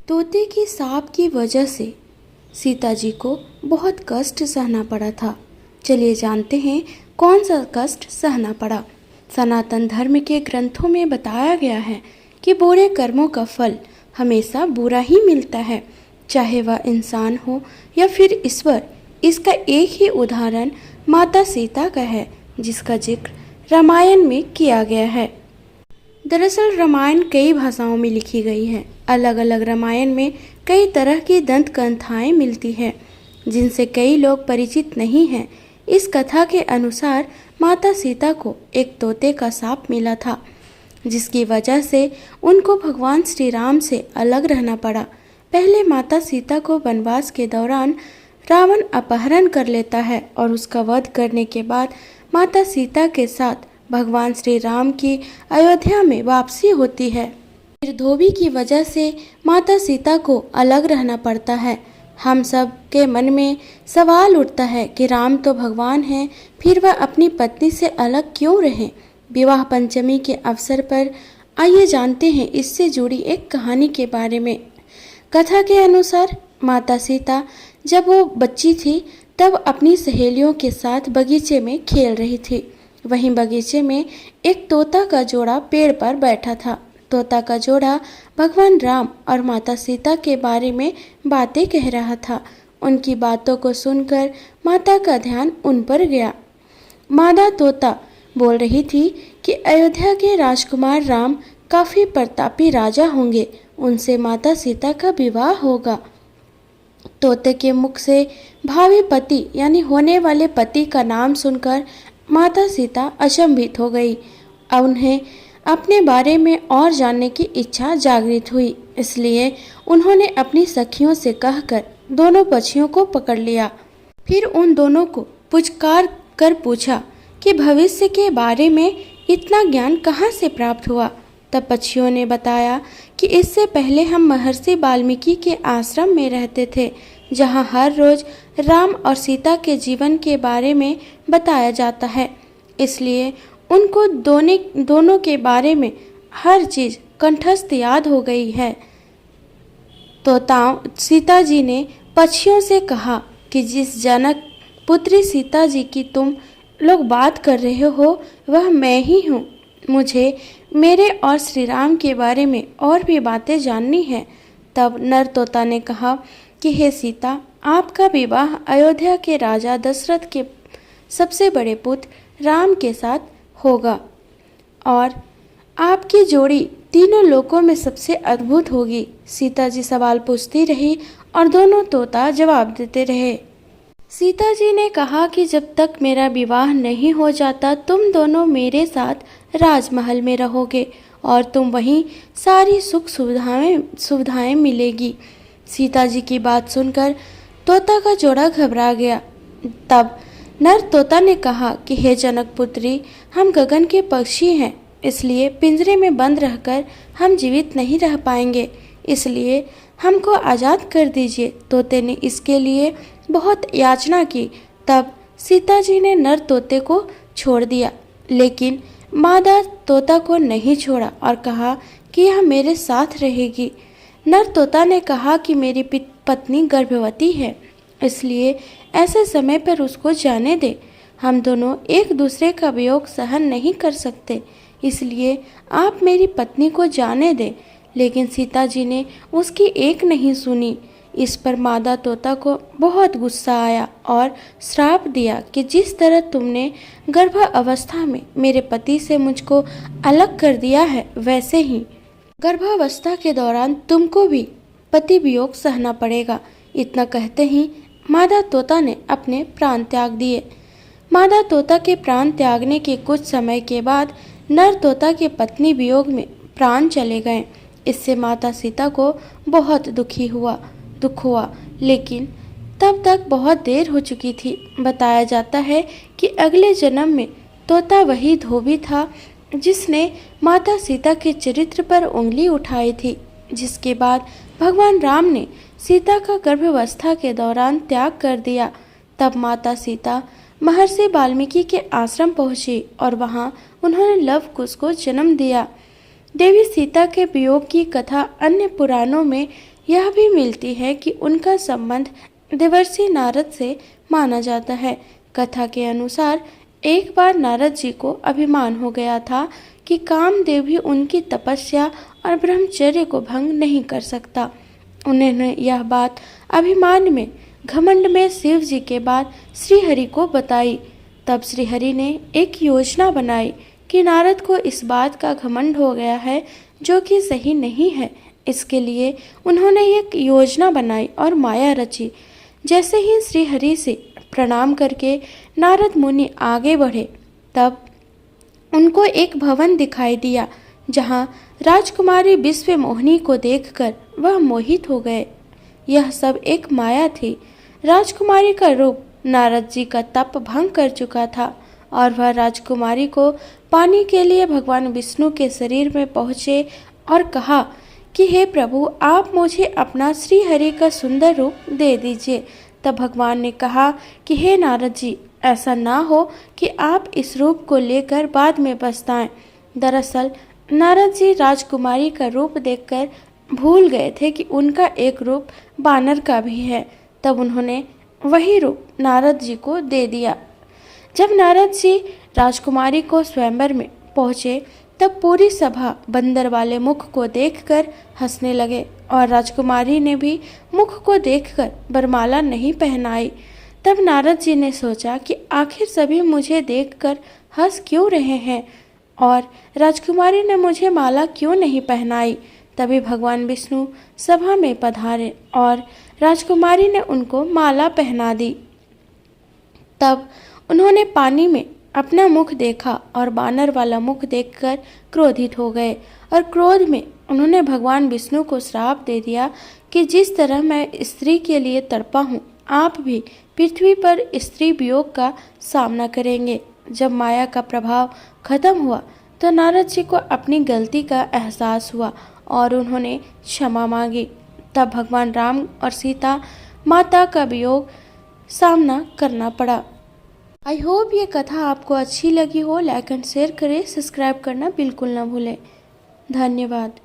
तोते की सांप की वजह से सीता जी को बहुत कष्ट सहना पड़ा था। चलिए जानते हैं कौन सा कष्ट सहना पड़ा। सनातन धर्म के ग्रंथों में बताया गया है कि बुरे कर्मों का फल हमेशा बुरा ही मिलता है, चाहे वह इंसान हो या फिर ईश्वर। इसका एक ही उदाहरण माता सीता का है, जिसका जिक्र रामायण में किया गया है। दरअसल रामायण कई भाषाओं में लिखी गई है। अलग अलग रामायण में कई तरह की दंत कथाएं मिलती हैं, जिनसे कई लोग परिचित नहीं हैं। इस कथा के अनुसार माता सीता को एक तोते का शाप मिला था, जिसकी वजह से उनको भगवान श्री राम से अलग रहना पड़ा। पहले माता सीता को वनवास के दौरान रावण अपहरण कर लेता है और उसका वध करने के बाद माता सीता के साथ भगवान श्री राम की अयोध्या में वापसी होती है। फिर धोबी की वजह से माता सीता को अलग रहना पड़ता है। हम सब के मन में सवाल उठता है कि राम तो भगवान हैं, फिर वह अपनी पत्नी से अलग क्यों रहे। विवाह पंचमी के अवसर पर आइए जानते हैं इससे जुड़ी एक कहानी के बारे में। कथा के अनुसार माता सीता जब वो बच्ची थी तब अपनी सहेलियों के साथ बगीचे में खेल रही थी। वहीं बगीचे में एक तोता का जोड़ा पेड़ पर बैठा था। तोता का जोड़ा भगवान राम और माता सीता के बारे में बातें कह रहा था। उनकी बातों को सुनकर माता का ध्यान उन पर गया। मादा तोता बोल रही थी कि अयोध्या के राजकुमार राम काफी प्रतापी राजा होंगे, उनसे माता सीता का विवाह होगा। तोते के मुख से भावी पति यानी होने वाले पति का नाम सुनकर माता सीता अचंभित हो गई। अब उन्हें अपने बारे में और जानने की इच्छा जागृत हुई, इसलिए उन्होंने अपनी सखियों से कहकर दोनों पक्षियों को पकड़ लिया। फिर उन दोनों को पुचकार कर पूछा कि भविष्य के बारे में इतना ज्ञान कहाँ से प्राप्त हुआ। तब पक्षियों ने बताया कि इससे पहले हम महर्षि वाल्मीकि के आश्रम में रहते थे, जहाँ हर रोज राम और सीता के जीवन के बारे में बताया जाता है। इसलिए उनको दोनों के बारे में हर चीज कंठस्थ याद हो गई है। तो सीता जी ने पक्षियों से कहा कि जिस जनक पुत्री सीता जी की तुम लोग बात कर रहे हो वह मैं ही हूँ। मुझे मेरे और श्री राम के बारे में और भी बातें जाननी है। तब नर तोता ने कहा कि हे सीता, आपका विवाह अयोध्या के राजा दशरथ के सबसे बड़े पुत्र राम के साथ होगा और आपकी जोड़ी तीनों लोकों में सबसे अद्भुत होगी। सीता जी सवाल पूछती रही और दोनों तोता जवाब देते रहे। सीता जी ने कहा कि जब तक मेरा विवाह नहीं हो जाता तुम दोनों मेरे साथ राजमहल में रहोगे और तुम वहीं सारी सुख सुविधाएं मिलेगी। सीता जी की बात सुनकर तोता का जोड़ा घबरा गया। तब नर तोता ने कहा कि हे जनक पुत्री, हम गगन के पक्षी हैं, इसलिए पिंजरे में बंद रहकर हम जीवित नहीं रह पाएंगे, इसलिए हमको आज़ाद कर दीजिए। तोते ने इसके लिए बहुत याचना की। तब सीता जी ने नर तोते को छोड़ दिया, लेकिन मादा तोता को नहीं छोड़ा और कहा कि यह मेरे साथ रहेगी। नर तोता ने कहा कि मेरी पत्नी गर्भवती है, इसलिए ऐसे समय पर उसको जाने दे। हम दोनों एक दूसरे का वियोग सहन नहीं कर सकते, इसलिए आप मेरी पत्नी को जाने दें। लेकिन सीता जी ने उसकी एक नहीं सुनी। इस पर मादा तोता को बहुत गुस्सा आया और श्राप दिया कि जिस तरह तुमने गर्भ अवस्था में मेरे पति से मुझको अलग कर दिया है, वैसे ही गर्भावस्था के दौरान तुमको भी पति वियोग सहना पड़ेगा। इतना कहते ही मादा तोता ने अपने प्राण त्याग दिए। मादा तोता के प्राण त्यागने के कुछ समय के बाद नर तोता के पत्नी वियोग में प्राण चले गए। इससे माता सीता को बहुत दुख हुआ, लेकिन तब तक बहुत देर हो चुकी थी। बताया जाता है कि अगले जन्म में तोता वही धोबी था जिसने माता सीता के चरित्र पर उंगली उठाई थी, जिसके बाद भगवान राम ने सीता का गर्भावस्था के दौरान त्याग कर दिया। तब माता सीता महर्षि वाल्मीकि के आश्रम पहुंची और वहां उन्होंने लव कुश को जन्म दिया। देवी सीता के वियोग की कथा अन्य पुराणों में यह भी मिलती है कि उनका संबंध देवर्षि नारद से माना जाता है। कथा के अनुसार एक बार नारद जी को अभिमान हो गया था कि कामदेव भी उनकी तपस्या और ब्रह्मचर्य को भंग नहीं कर सकता। उन्होंने यह बात अभिमान में, घमंड में शिव जी के बाद श्रीहरि को बताई। तब श्रीहरि ने एक योजना बनाई कि नारद को इस बात का घमंड हो गया है जो कि सही नहीं है। इसके लिए उन्होंने एक योजना बनाई और माया रची। जैसे ही श्रीहरि से प्रणाम करके नारद मुनि आगे बढ़े, तब उनको एक भवन दिखाई दिया जहां राजकुमारी विश्व मोहिनी को देखकर वह मोहित हो गए। यह सब एक माया थी। राजकुमारी का रूप नारद जी का तप भंग कर चुका था और वह राजकुमारी को पाने के लिए भगवान विष्णु के शरीर में पहुँचे और कहा कि हे प्रभु, आप मुझे अपना श्रीहरि का सुंदर रूप दे दीजिए। तब भगवान ने कहा कि हे नारद जी, ऐसा ना हो कि आप इस रूप को लेकर बाद में पछताएं। दरअसल नारद जी राजकुमारी का रूप देखकर भूल गए थे कि उनका एक रूप बानर का भी है। तब उन्होंने वही रूप नारद जी को दे दिया। जब नारद जी राजकुमारी को स्वयंवर में पहुँचे, तब पूरी सभा बंदर वाले मुख को देखकर हंसने लगे और राजकुमारी ने भी मुख को देखकर वरमाला नहीं पहनाई। तब नारद जी ने सोचा कि आखिर सभी मुझे देखकर हंस क्यों रहे हैं और राजकुमारी ने मुझे माला क्यों नहीं पहनाई। तभी भगवान विष्णु सभा में पधारे और राजकुमारी ने उनको माला पहना दी। तब उन्होंने पानी में अपना मुख देखा और बानर वाला मुख देखकर क्रोधित हो गए और क्रोध में उन्होंने भगवान विष्णु को श्राप दे दिया कि जिस तरह मैं स्त्री के लिए तड़पा हूँ, आप भी पृथ्वी पर स्त्री वियोग का सामना करेंगे। जब माया का प्रभाव खत्म हुआ तो नारद जी को अपनी गलती का एहसास हुआ और उन्होंने क्षमा मांगी। तब भगवान राम और सीता माता का वियोग सामना करना पड़ा। आई होप ये कथा आपको अच्छी लगी हो। लाइक एंड शेयर करें, सब्सक्राइब करना बिल्कुल ना भूलें। धन्यवाद।